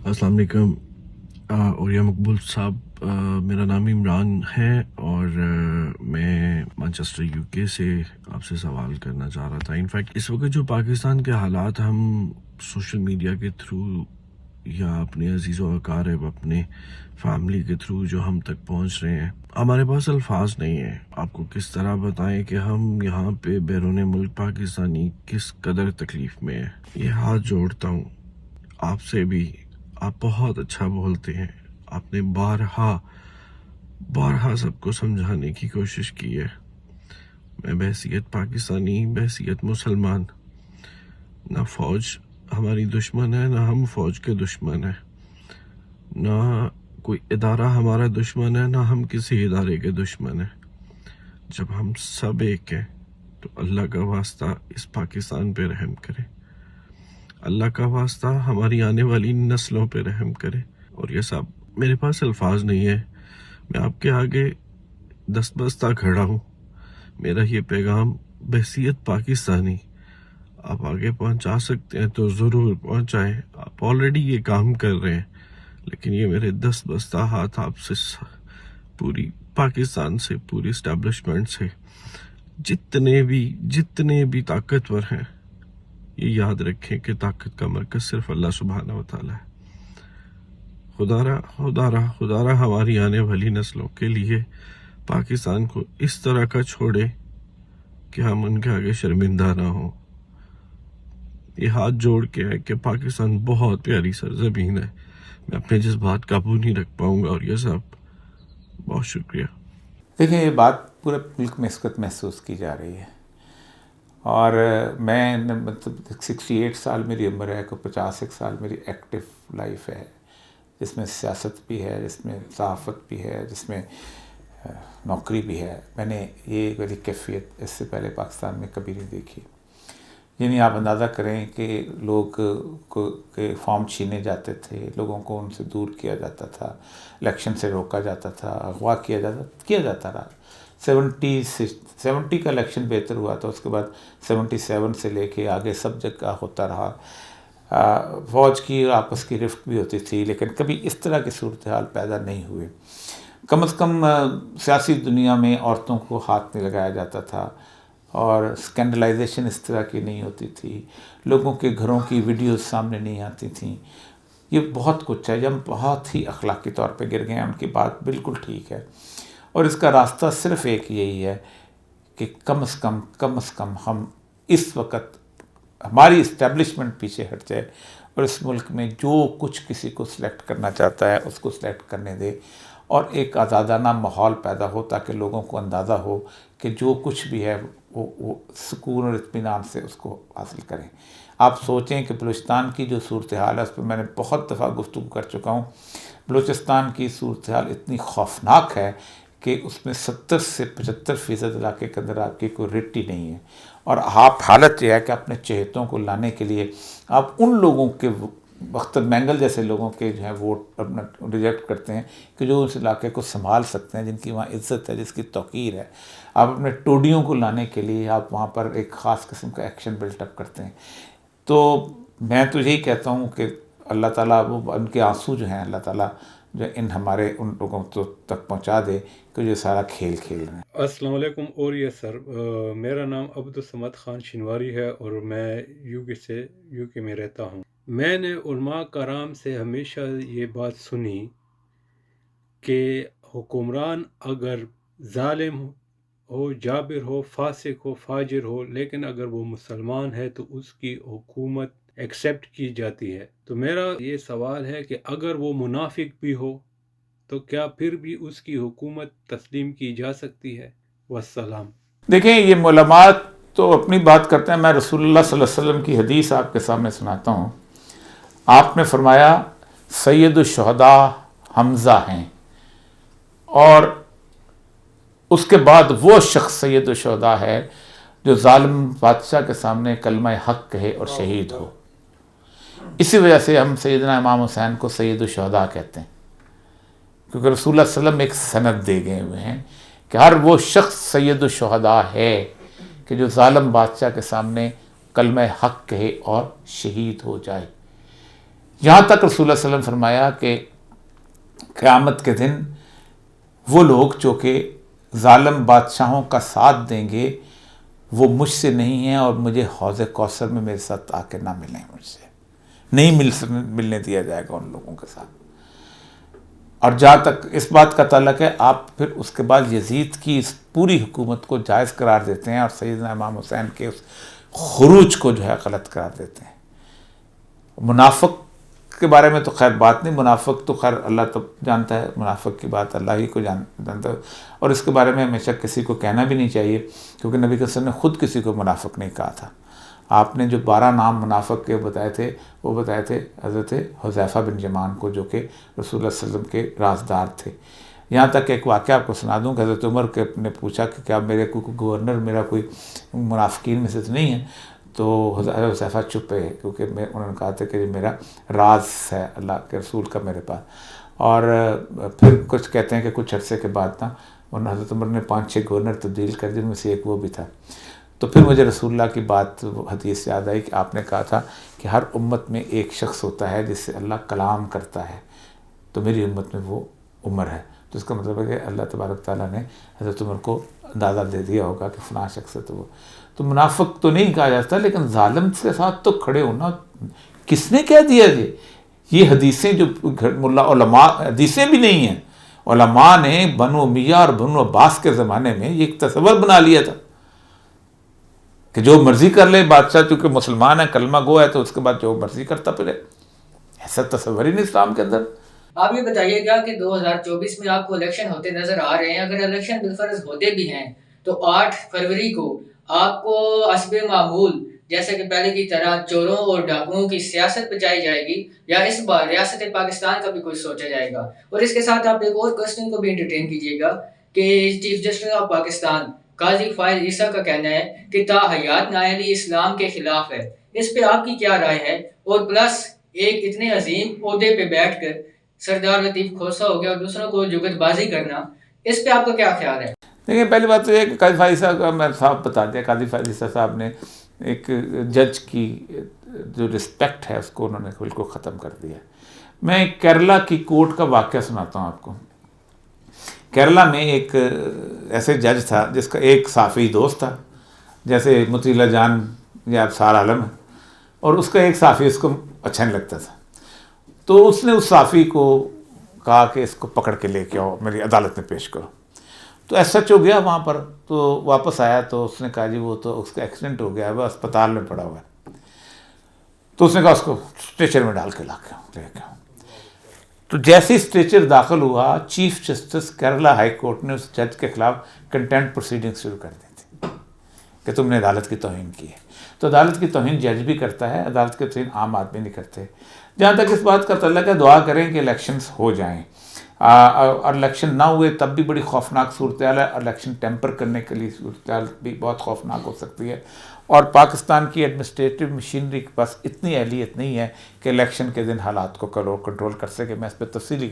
अस्सलाम वालेकुम। और या मकबूल साहब, मेरा नाम इमरान है और मैं मैनचेस्टर यूके से आपसे सवाल करना चाह रहा था। इनफैक्ट इस वक्त जो पाकिस्तान के हालात हम सोशल मीडिया के थ्रू या अपने अजीज़ व अकारिब, अपने फैमिली के थ्रू जो हम तक पहुंच रहे हैं, हमारे पास अल्फाज नहीं है। आपको किस तरह बताएं कि हम यहाँ पे बैरून मुल्क पाकिस्तानी किस कदर तकलीफ में है। ये हाथ जोड़ता हूँ आपसे भी। आप बहुत अच्छा बोलते हैं। आपने बारहा सबको समझाने की कोशिश की है। मैं बहसीयत पाकिस्तानी, बहसीयत मुसलमान, ना फौज हमारी दुश्मन है, ना हम फौज के दुश्मन है, ना कोई इदारा हमारा दुश्मन है, ना हम किसी इदारे के दुश्मन है। जब हम सब एक हैं तो अल्लाह का वास्ता इस पाकिस्तान पे रहम करे। अल्लाह का वास्ता हमारी आने वाली नस्लों पे रहम करे। और ये सब, मेरे पास अल्फाज नहीं है। मैं आपके आगे दस्तबस्ता खड़ा हूँ। मेरा ये पैगाम बहसीयत पाकिस्तानी आप आगे पहुँचा सकते हैं तो ज़रूर पहुँचाएं। आप ऑलरेडी ये काम कर रहे हैं, लेकिन ये मेरे दस्तबस्ता हाथ आपसे, पूरी पाकिस्तान से, पूरी इस्टेब्लिशमेंट से, जितने भी ताकतवर हैं, ये याद रखें कि ताकत का मरकज सिर्फ अल्लाह सुब्हानहू व तआला है। खुदारा हमारी आने वाली नस्लों के लिए पाकिस्तान को इस तरह का छोड़े कि हम उनके आगे शर्मिंदा ना हो। ये हाथ जोड़ के है कि पाकिस्तान बहुत प्यारी सरजमीन है। मैं अपने जज्बात काबू नहीं रख पाऊंगा। और ये सब, बहुत शुक्रिया। देखिए, ये बात पूरे मुल्क में इस वक्त महसूस की जा रही है। और मैं मतलब 68 साल मेरी उम्र है, को 51 साल मेरी एक्टिव लाइफ है, जिसमें सियासत भी है, जिसमें सहाफ़त भी है, जिसमें नौकरी भी है। मैंने ये वाली कैफियत इससे पहले पाकिस्तान में कभी नहीं देखी। यानी आप अंदाज़ा करें कि लोग के फॉर्म छीने जाते थे, लोगों को उनसे दूर किया जाता था, इलेक्शन से रोका जाता था, अगवा किया जाता रहा। 70 का इलेक्शन बेहतर हुआ था, उसके बाद 77 से लेके आगे सब जगह होता रहा। फ़ौज की आपस की रिफ्ट भी होती थी, लेकिन कभी इस तरह की सूरत हाल पैदा नहीं हुई। कम से कम सियासी दुनिया में औरतों को हाथ नहीं लगाया जाता था और स्कैंडलाइजेशन इस तरह की नहीं होती थी। लोगों के घरों की वीडियोस सामने नहीं आती थी। ये बहुत कुछ है। जब हम बहुत ही अखलाकी तौर पे गिर गए हैं, उनकी बात बिल्कुल ठीक है। और इसका रास्ता सिर्फ़ एक यही है कि कम से कम हम इस वक्त, हमारी इस्टेब्लिशमेंट पीछे हट जाए और इस मुल्क में जो कुछ किसी को सिलेक्ट करना चाहता है उसको सिलेक्ट करने दे और एक आज़ादाना माहौल पैदा हो, ताकि लोगों को अंदाज़ा हो कि जो कुछ भी है वो सुकून और इत्मीनान से उसको हासिल करें। आप सोचें कि बलूचिस्तान की जो सूरत हाल है, उस पर मैंने बहुत दफ़ा गुफ्तगू कर चुका हूँ। बलूचिस्तान की सूरत हाल इतनी खौफनाक है कि उसमें 70 से 75% इलाके के अंदर आपकी कोई रिट ही नहीं है। और आप हालत यह है कि अपने चहेतों को लाने के लिए आप उन लोगों के, अख्तर मैंगल जैसे लोगों के जो है वोट अपना रिजेक्ट करते हैं कि जो उस इलाके को संभाल सकते हैं, जिनकी वहाँ इज्जत है, जिसकी तौकीर है। आप अपने टोडियों को लाने के लिए आप वहाँ पर एक ख़ास किस्म का एक्शन बिल्टअप करते हैं। तो मैं तो यही कहता हूँ कि अल्लाह ताला वो उनके आंसू जो हैं, अल्लाह ताला जो इन हमारे उन लोगों तक पहुँचा दे कि जो सारा खेल खेल रहे हैं। अस्सलाम वालेकुम। और ये सर, मेरा नाम अब्दुल समद खान शिनवारी है और मैं यूके में रहता हूँ। मैंने उलमा कराम से हमेशा ये बात सुनी कि हुक्मरान अगर जालिम हो, जाबिर हो, फासिक हो, फाजिर हो, लेकिन अगर वो मुसलमान है तो उसकी हुकूमत एक्सेप्ट की जाती है। तो मेरा ये सवाल है कि अगर वो मुनाफिक भी हो तो क्या फिर भी उसकी हुकूमत तस्लीम की जा सकती है? वस्सलाम। देखें, ये मुलमात तो अपनी बात करते हैं। मैं रसूलुल्लाह सल्लल्लाहु अलैहि वसल्लम की हदीस आपके सामने सुनाता हूँ। आपने फरमाया सैयदुश्शुहदा हमज़ा हैं, और उसके बाद वो शख्स सैयदुश्शुहदा है जो जालिम बादशाह के सामने कलमा हक कहे और शहीद हो। इसी वजह से हम सैयदना इमाम हुसैन को सैयदुश्शुहदा कहते हैं, क्योंकि रसूलुल्लाह सल्लल्लाहु अलैहि वसल्लम एक सनद दे गए हुए हैं कि हर वो शख्स सैयदुश्शुहदा है कि जो जालिम बादशाह के सामने कलमा हक कहे और शहीद हो जाए। یہاں تک رسول اللہ صلی اللہ علیہ وسلم فرمایا کہ قیامت کے دن وہ لوگ جو کہ ظالم بادشاہوں کا ساتھ دیں گے وہ مجھ سے نہیں ہیں، اور مجھے حوض کوثر میں میرے ساتھ آ کے نہ ملیں، مجھ سے نہیں ملنے دیا جائے گا ان لوگوں کے ساتھ۔ اور جہاں تک اس بات کا تعلق ہے، آپ پھر اس کے بعد یزید کی اس پوری حکومت کو جائز قرار دیتے ہیں اور سیدنا امام حسین کے اس خروج کو جو ہے غلط قرار دیتے ہیں۔ منافق کے بارے میں تو خیر بات نہیں، منافق تو خیر اللہ تو جانتا ہے، منافق کی بات اللہ ہی کو جانتا ہے، اور اس کے بارے میں ہمیشہ کسی کو کہنا بھی نہیں چاہیے، کیونکہ نبی صلی اللہ علیہ وسلم نے خود کسی کو منافق نہیں کہا تھا۔ آپ نے جو 12 نام منافق کے بتائے تھے، وہ بتائے تھے حضرت حذیفہ بن یمان کو، جو کہ رسول اللہ صلی اللہ علیہ وسلم کے رازدار تھے۔ یہاں تک ایک واقعہ آپ کو سنا دوں کہ حضرت عمر نے پوچھا کہ کیا میرے کوئی گورنر میرا کوئی منافقین میں سے تو نہیں ہے؟ تو حضرت حذیفہ چپ ہے، کیونکہ انہوں نے کہا تھا کہ یہ میرا راز ہے اللہ کے رسول کا میرے پاس۔ اور پھر کچھ کہتے ہیں کہ کچھ عرصے کے بعد نا حضرت عمر نے 5-6 گورنر تبدیل کر دیے، ان میں سے ایک وہ بھی تھا۔ تو پھر مجھے رسول اللہ کی بات حدیث یاد آئی کہ آپ نے کہا تھا کہ ہر امت میں ایک شخص ہوتا ہے جس سے اللہ کلام کرتا ہے، تو میری امت میں وہ عمر ہے۔ تو اس کا مطلب ہے کہ اللہ تبارک تعالیٰ نے حضرت عمر کو اندازہ دے دیا ہوگا کہ فلاں شخص ہے، تو وہ تو منافق تو نہیں کہا جاتا، لیکن ظالم کے ساتھ تو کھڑے ہونا کس نے کہہ دیا جی؟ یہ حدیثیں جو ملا علماء، حدیثیں بھی نہیں ہیں، علماء نے بنو امیہ اور بنو عباس کے زمانے میں یہ ایک تصور بنا لیا تھا کہ جو مرضی کر لے بادشاہ، چونکہ مسلمان ہے کلمہ گو ہے، تو اس کے بعد جو مرضی کرتا پھرے۔ ایسا تصور ہی نہیں اسلام کے اندر۔ آپ یہ بتائیے گا کہ 2024 میں آپ کو الیکشن ہوتے نظر آ رہے ہیں، اگر الیکشن بالفرض ہوتے بھی ہیں تو 8 فروری کو آپ کو حسب معمول جیسے کہ پہلے کی طرح چوروں اور ڈاکوؤں کی سیاست بچائی جائے گی، یا اس بار ریاست پاکستان کا بھی کچھ سوچا جائے گا؟ اور اس کے ساتھ آپ ایک اور کوسچن کو بھی انٹرٹین کیجیے گا کہ چیف جسٹس آف پاکستان قاضی فائز عیسیٰ کا کہنا ہے کہ تا حیات نااہلی اسلام کے خلاف ہے، اس پہ آپ کی کیا رائے ہے؟ اور پلس ایک اتنے عظیم عہدے پہ بیٹھ کر سردار لطیف کھوسہ ہو گیا اور دوسروں کو جگت بازی کرنا، اس پہ آپ کا کیا خیال ہے؟ دیکھیں، پہلی بات تو یہ کہ قاضی فائز صاحب کا میں صاحب بتا دیا، قاضی فائز عیسیٰ صاحب نے ایک جج کی جو رسپیکٹ ہے اس کو انہوں نے بالکل ختم کر دیا۔ میں کیرلا کی کورٹ کا واقعہ سناتا ہوں آپ کو۔ کیرلا میں ایک ایسے جج تھا جس کا ایک صحافی دوست تھا، جیسے مطیلہ جان یا ابصار عالم ہے، اور اس کا ایک صحافی اس کو اچھا نہیں لگتا تھا، تو اس نے اس صحافی کو کہا کہ اس کو پکڑ کے لے کے آؤ، میری عدالت میں پیش کرو۔ تو ایس ایچ او گیا وہاں پر، تو واپس آیا تو اس نے کہا جی وہ تو اس کا ایکسیڈنٹ ہو گیا ہے، وہ اسپتال میں پڑا ہوا ہے۔ تو اس نے کہا اس کو اسٹریچر میں ڈال کے لے کے آؤ۔ تو جیسے ہی اسٹریچر داخل ہوا، chief justice Kerala high court نے اس جج کے خلاف کنٹیمپٹ پروسیڈنگ شروع کر دی تھی کہ تم نے عدالت کی توہین کی ہے۔ تو عدالت کی توہین جج بھی کرتا ہے، عدالت کی توہین عام آدمی نہیں کرتے۔ جہاں تک اس بات کا تعلق ہے، دعا کریں کہ الیکشنز ہو جائیں، اور الیکشن نہ ہوئے تب بھی بڑی خوفناک صورتحال ہے، الیکشن ٹیمپر کرنے کے لیے صورتحال بھی بہت خوفناک ہو سکتی ہے، اور پاکستان کی ایڈمنسٹریٹو مشینری کے پاس اتنی اہلیت نہیں ہے کہ الیکشن کے دن حالات کو کنٹرول کر سکے۔ میں اس پہ تفصیلی